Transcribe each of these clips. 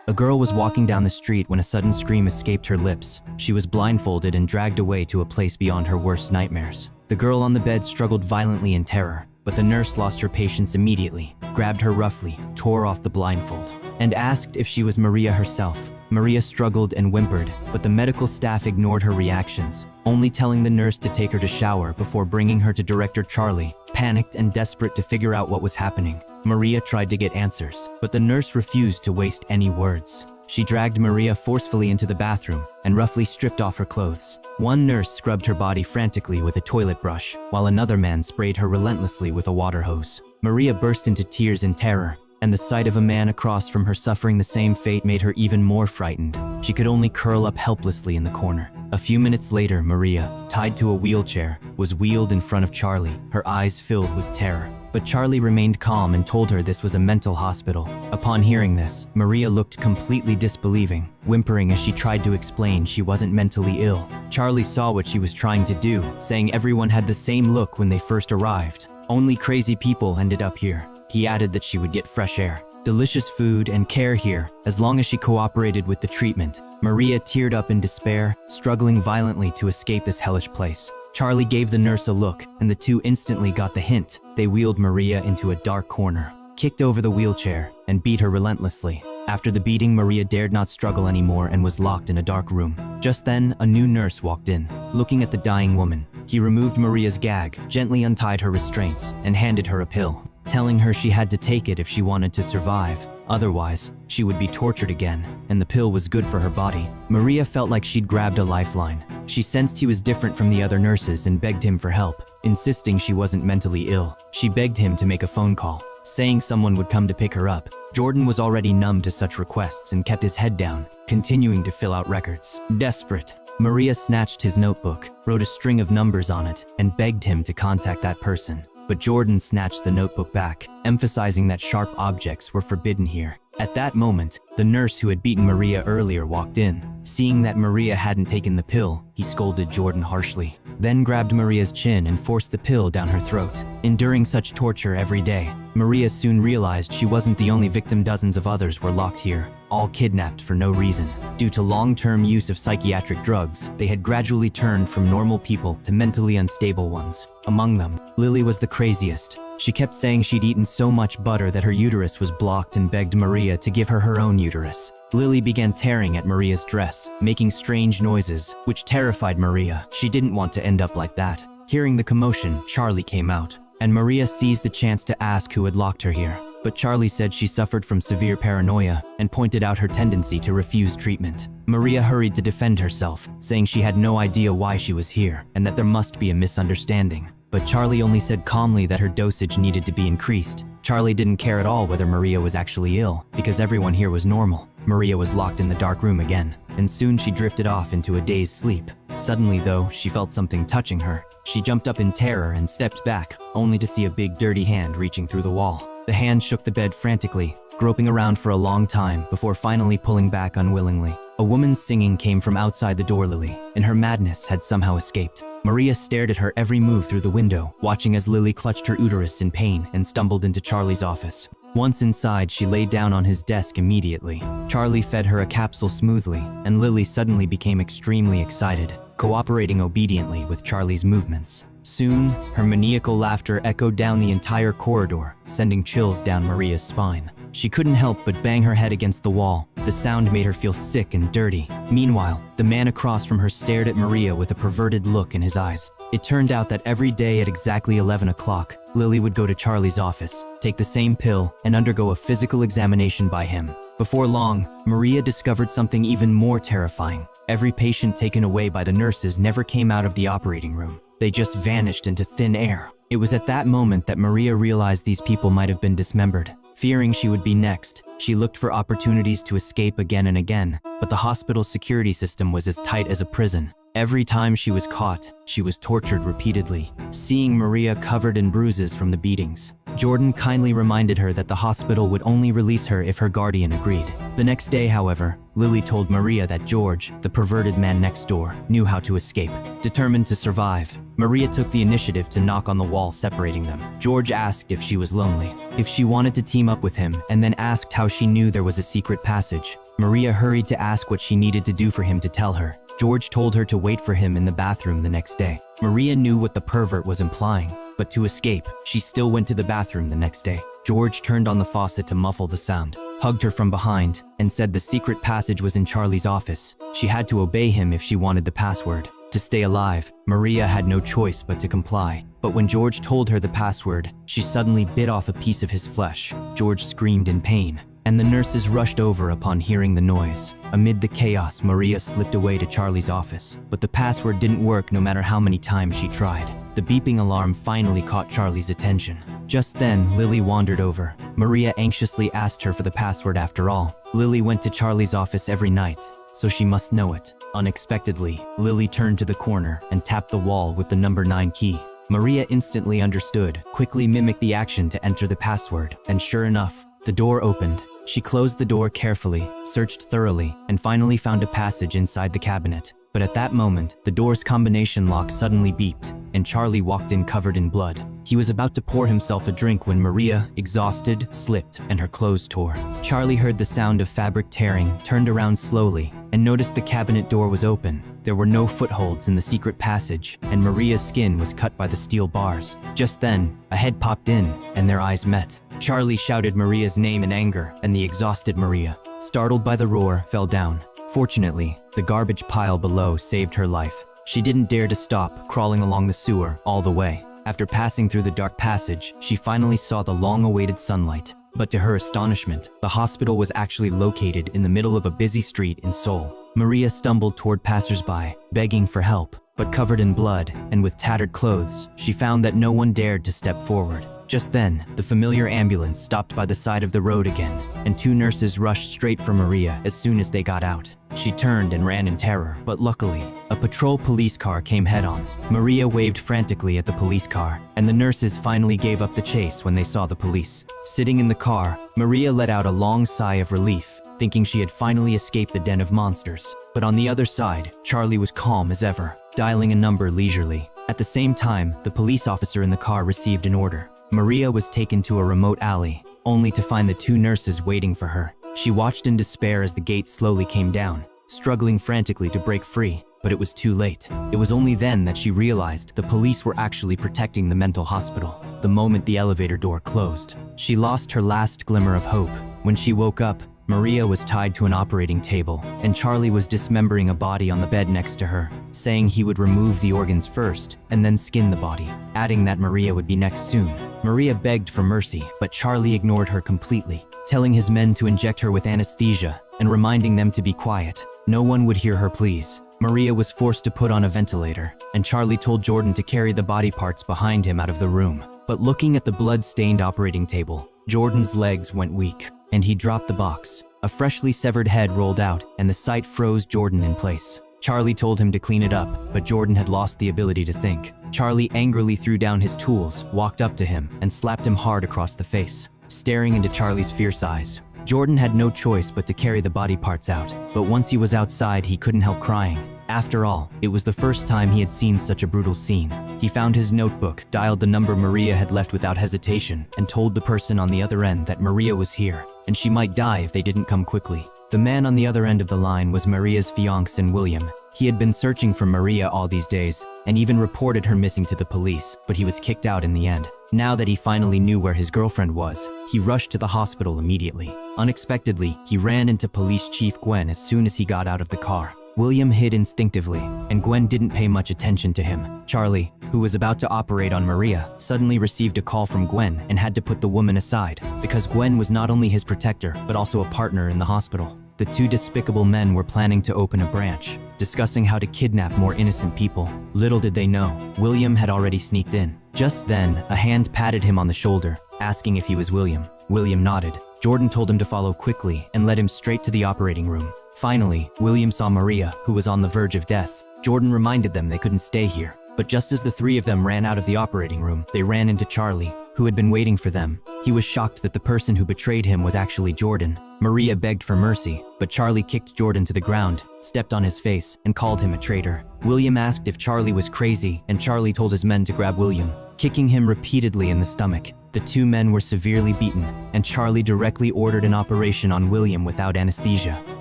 A girl was walking down the street when a sudden scream escaped her lips. She was blindfolded and dragged away to a place beyond her worst nightmares. The girl on the bed struggled violently in terror, but the nurse lost her patience immediately, grabbed her roughly, tore off the blindfold, and asked if she was Maria herself. Maria struggled and whimpered, but the medical staff ignored her reactions, only telling the nurse to take her to shower before bringing her to Director Charlie. Panicked and desperate to figure out what was happening, Maria tried to get answers, but the nurse refused to waste any words. She dragged Maria forcefully into the bathroom and roughly stripped off her clothes. One nurse scrubbed her body frantically with a toilet brush, while another man sprayed her relentlessly with a water hose. Maria burst into tears in terror, and the sight of a man across from her suffering the same fate made her even more frightened. She could only curl up helplessly in the corner. A few minutes later, Maria, tied to a wheelchair, was wheeled in front of Charlie, her eyes filled with terror. But Charlie remained calm and told her this was a mental hospital. Upon hearing this, Maria looked completely disbelieving, whimpering as she tried to explain she wasn't mentally ill. Charlie saw what she was trying to do, saying everyone had the same look when they first arrived. Only crazy people ended up here. He added that she would get fresh air, delicious food, and care here, as long as she cooperated with the treatment. Maria teared up in despair, struggling violently to escape this hellish place. Charlie gave the nurse a look, and the two instantly got the hint. They wheeled Maria into a dark corner, kicked over the wheelchair, and beat her relentlessly. After the beating, Maria dared not struggle anymore and was locked in a dark room. Just then, a new nurse walked in. Looking at the dying woman, he removed Maria's gag, gently untied her restraints, and handed her a pill, telling her she had to take it if she wanted to survive. Otherwise, she would be tortured again, and the pill was good for her body. Maria felt like she'd grabbed a lifeline. She sensed he was different from the other nurses and begged him for help, insisting she wasn't mentally ill. She begged him to make a phone call, saying someone would come to pick her up. Jordan was already numb to such requests and kept his head down, continuing to fill out records. Desperate, Maria snatched his notebook, wrote a string of numbers on it, and begged him to contact that person. But Jordan snatched the notebook back, emphasizing that sharp objects were forbidden here. At that moment, the nurse who had beaten Maria earlier walked in. Seeing that Maria hadn't taken the pill, he scolded Jordan harshly, then grabbed Maria's chin and forced the pill down her throat. Enduring such torture every day, Maria soon realized she wasn't the only victim. Dozens of others were locked here, all kidnapped for no reason. Due to long-term use of psychiatric drugs, they had gradually turned from normal people to mentally unstable ones. Among them, Lily was the craziest. She kept saying she'd eaten so much butter that her uterus was blocked and begged Maria to give her own uterus. Lily began tearing at Maria's dress, making strange noises, which terrified Maria. She didn't want to end up like that. Hearing the commotion, Charlie came out, and Maria seized the chance to ask who had locked her here. But Charlie said she suffered from severe paranoia and pointed out her tendency to refuse treatment. Maria hurried to defend herself, saying she had no idea why she was here and that there must be a misunderstanding. But Charlie only said calmly that her dosage needed to be increased. Charlie didn't care at all whether Maria was actually ill, because everyone here was normal. Maria was locked in the dark room again, and soon she drifted off into a dazed sleep. Suddenly, though, she felt something touching her. She jumped up in terror and stepped back, only to see a big dirty hand reaching through the wall. The hand shook the bed frantically, groping around for a long time before finally pulling back unwillingly. A woman's singing came from outside the door. Lily, in her madness, had somehow escaped. Maria stared at her every move through the window, watching as Lily clutched her uterus in pain and stumbled into Charlie's office. Once inside, she lay down on his desk immediately. Charlie fed her a capsule smoothly, and Lily suddenly became extremely excited, cooperating obediently with Charlie's movements. Soon, her maniacal laughter echoed down the entire corridor, sending chills down Maria's spine. She couldn't help but bang her head against the wall. The sound made her feel sick and dirty. Meanwhile, the man across from her stared at Maria with a perverted look in his eyes. It turned out that every day at exactly 11 o'clock, Lily would go to Charlie's office, take the same pill, and undergo a physical examination by him. Before long, Maria discovered something even more terrifying. Every patient taken away by the nurses never came out of the operating room. They just vanished into thin air. It was at that moment that Maria realized these people might have been dismembered. Fearing she would be next, she looked for opportunities to escape again and again, but the hospital's security system was as tight as a prison. Every time she was caught, she was tortured repeatedly. Seeing Maria covered in bruises from the beatings, Jordan kindly reminded her that the hospital would only release her if her guardian agreed. The next day, however, Lily told Maria that George, the perverted man next door, knew how to escape. Determined to survive, Maria took the initiative to knock on the wall separating them. George asked if she was lonely, if she wanted to team up with him, and then asked how she knew there was a secret passage. Maria hurried to ask what she needed to do for him to tell her. George told her to wait for him in the bathroom the next day. Maria knew what the pervert was implying, but to escape, she still went to the bathroom the next day. George turned on the faucet to muffle the sound, hugged her from behind, and said the secret passage was in Charlie's office. She had to obey him if she wanted the password. To stay alive, Maria had no choice but to comply. But when George told her the password, she suddenly bit off a piece of his flesh. George screamed in pain, and the nurses rushed over upon hearing the noise. Amid the chaos, Maria slipped away to Charlie's office, but the password didn't work no matter how many times she tried. The beeping alarm finally caught Charlie's attention. Just then, Lily wandered over. Maria anxiously asked her for the password after all. Lily went to Charlie's office every night, so she must know it. Unexpectedly, Lily turned to the corner and tapped the wall with the number 9 key. Maria instantly understood, quickly mimicked the action to enter the password, and sure enough, the door opened. She closed the door carefully, searched thoroughly, and finally found a passage inside the cabinet. But at that moment, the door's combination lock suddenly beeped, and Charlie walked in covered in blood. He was about to pour himself a drink when Maria, exhausted, slipped, and her clothes tore. Charlie heard the sound of fabric tearing, turned around slowly, and noticed the cabinet door was open. There were no footholds in the secret passage, and Maria's skin was cut by the steel bars. Just then, a head popped in, and their eyes met. Charlie shouted Maria's name in anger, and the exhausted Maria, startled by the roar, fell down. Fortunately, the garbage pile below saved her life. She didn't dare to stop, crawling along the sewer all the way. After passing through the dark passage, she finally saw the long-awaited sunlight. But to her astonishment, the hospital was actually located in the middle of a busy street in Seoul. Maria stumbled toward passersby, begging for help, but covered in blood and with tattered clothes, she found that no one dared to step forward. Just then, the familiar ambulance stopped by the side of the road again, and 2 nurses rushed straight for Maria as soon as they got out. She turned and ran in terror, but luckily, a patrol police car came head-on. Maria waved frantically at the police car, and the nurses finally gave up the chase when they saw the police. Sitting in the car, Maria let out a long sigh of relief, thinking she had finally escaped the den of monsters. But on the other side, Charlie was calm as ever, dialing a number leisurely. At the same time, the police officer in the car received an order. Maria was taken to a remote alley, only to find the 2 nurses waiting for her. She watched in despair as the gate slowly came down, struggling frantically to break free, but it was too late. It was only then that she realized the police were actually protecting the mental hospital. The moment the elevator door closed, she lost her last glimmer of hope. When she woke up, Maria was tied to an operating table, and Charlie was dismembering a body on the bed next to her, saying he would remove the organs first and then skin the body, adding that Maria would be next soon. Maria begged for mercy, but Charlie ignored her completely, telling his men to inject her with anesthesia and reminding them to be quiet. No one would hear her pleas. Maria was forced to put on a ventilator, and Charlie told Jordan to carry the body parts behind him out of the room. But looking at the blood-stained operating table, Jordan's legs went weak, and he dropped the box. A freshly severed head rolled out, and the sight froze Jordan in place. Charlie told him to clean it up, but Jordan had lost the ability to think. Charlie angrily threw down his tools, walked up to him, and slapped him hard across the face. Staring into Charlie's fierce eyes, Jordan had no choice but to carry the body parts out. But once he was outside, he couldn't help crying. After all, it was the first time he had seen such a brutal scene. He found his notebook, dialed the number Maria had left without hesitation, and told the person on the other end that Maria was here, and she might die if they didn't come quickly. The man on the other end of the line was Maria's fiancé, William. He had been searching for Maria all these days, and even reported her missing to the police, but he was kicked out in the end. Now that he finally knew where his girlfriend was, he rushed to the hospital immediately. Unexpectedly, he ran into Police Chief Gwen as soon as he got out of the car. William hid instinctively, and Gwen didn't pay much attention to him. Charlie, who was about to operate on Maria, suddenly received a call from Gwen and had to put the woman aside, because Gwen was not only his protector, but also a partner in the hospital. The 2 despicable men were planning to open a branch, discussing how to kidnap more innocent people. Little did they know, William had already sneaked in. Just then, a hand patted him on the shoulder, asking if he was William. William nodded. Jordan told him to follow quickly and led him straight to the operating room. Finally, William saw Maria, who was on the verge of death. Jordan reminded them they couldn't stay here. But just as the 3 of them ran out of the operating room, they ran into Charlie, who who had been waiting for them. He was shocked that the person who betrayed him was actually Jordan. Maria begged for mercy, but Charlie kicked Jordan to the ground, stepped on his face, and called him a traitor. William asked if Charlie was crazy, and Charlie told his men to grab William, kicking him repeatedly in the stomach. The two men were severely beaten, and Charlie directly ordered an operation on William without anesthesia.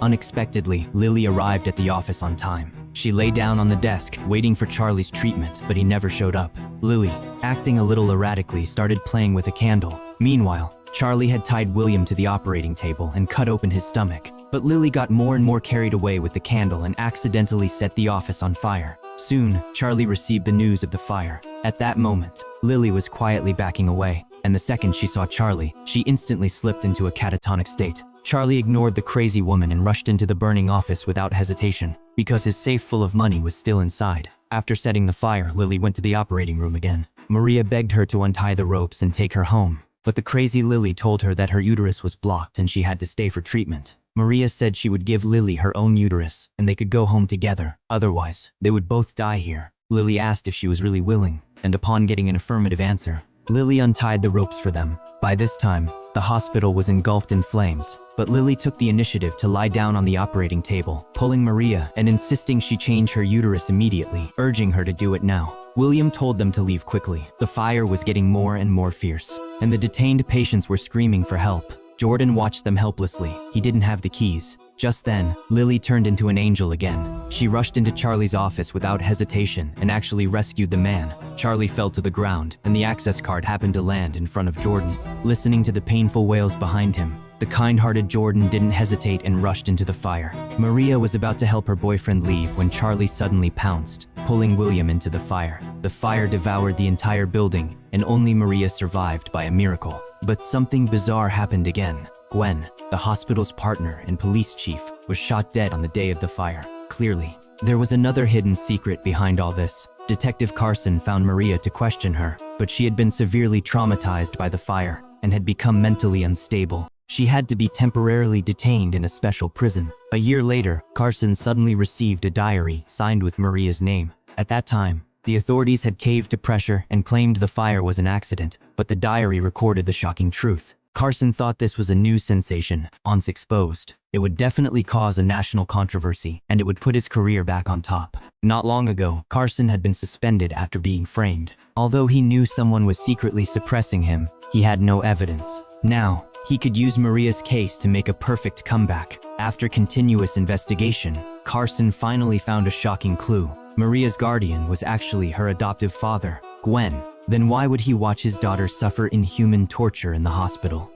Unexpectedly, Lily arrived at the office on time. She lay down on the desk, waiting for Charlie's treatment, but he never showed up. Lily, acting a little erratically, started playing with a candle. Meanwhile, Charlie had tied William to the operating table and cut open his stomach. But Lily got more and more carried away with the candle and accidentally set the office on fire. Soon, Charlie received the news of the fire. At that moment, Lily was quietly backing away, and the second she saw Charlie, she instantly slipped into a catatonic state. Charlie ignored the crazy woman and rushed into the burning office without hesitation, because his safe full of money was still inside. After setting the fire, Lily went to the operating room again. Maria begged her to untie the ropes and take her home, but the crazy Lily told her that her uterus was blocked and she had to stay for treatment. Maria said she would give Lily her own uterus, and they could go home together. Otherwise, they would both die here. Lily asked if she was really willing, and upon getting an affirmative answer, Lily untied the ropes for them. By this time, the hospital was engulfed in flames, but Lily took the initiative to lie down on the operating table, pulling Maria and insisting she change her uterus immediately, urging her to do it now. William told them to leave quickly. The fire was getting more and more fierce, and the detained patients were screaming for help. Jordan watched them helplessly. He didn't have the keys. Just then, Lily turned into an angel again. She rushed into Charlie's office without hesitation and actually rescued the man. Charlie fell to the ground, and the access card happened to land in front of Jordan. Listening to the painful wails behind him, the kind-hearted Jordan didn't hesitate and rushed into the fire. Maria was about to help her boyfriend leave when Charlie suddenly pounced, pulling William into the fire. The fire devoured the entire building, and only Maria survived by a miracle. But something bizarre happened again. Gwen, the hospital's partner and police chief, was shot dead on the day of the fire. Clearly, there was another hidden secret behind all this. Detective Carson found Maria to question her, but she had been severely traumatized by the fire and had become mentally unstable. She had to be temporarily detained in a special prison. A year later, Carson suddenly received a diary signed with Maria's name. At that time, the authorities had caved to pressure and claimed the fire was an accident, but the diary recorded the shocking truth. Carson thought this was a news sensation. Once exposed, it would definitely cause a national controversy, and it would put his career back on top. Not long ago, Carson had been suspended after being framed. Although he knew someone was secretly suppressing him, he had no evidence. Now, he could use Maria's case to make a perfect comeback. After continuous investigation, Carson finally found a shocking clue. Maria's guardian was actually her adoptive father, Gwen. Then why would he watch his daughter suffer inhuman torture in the hospital?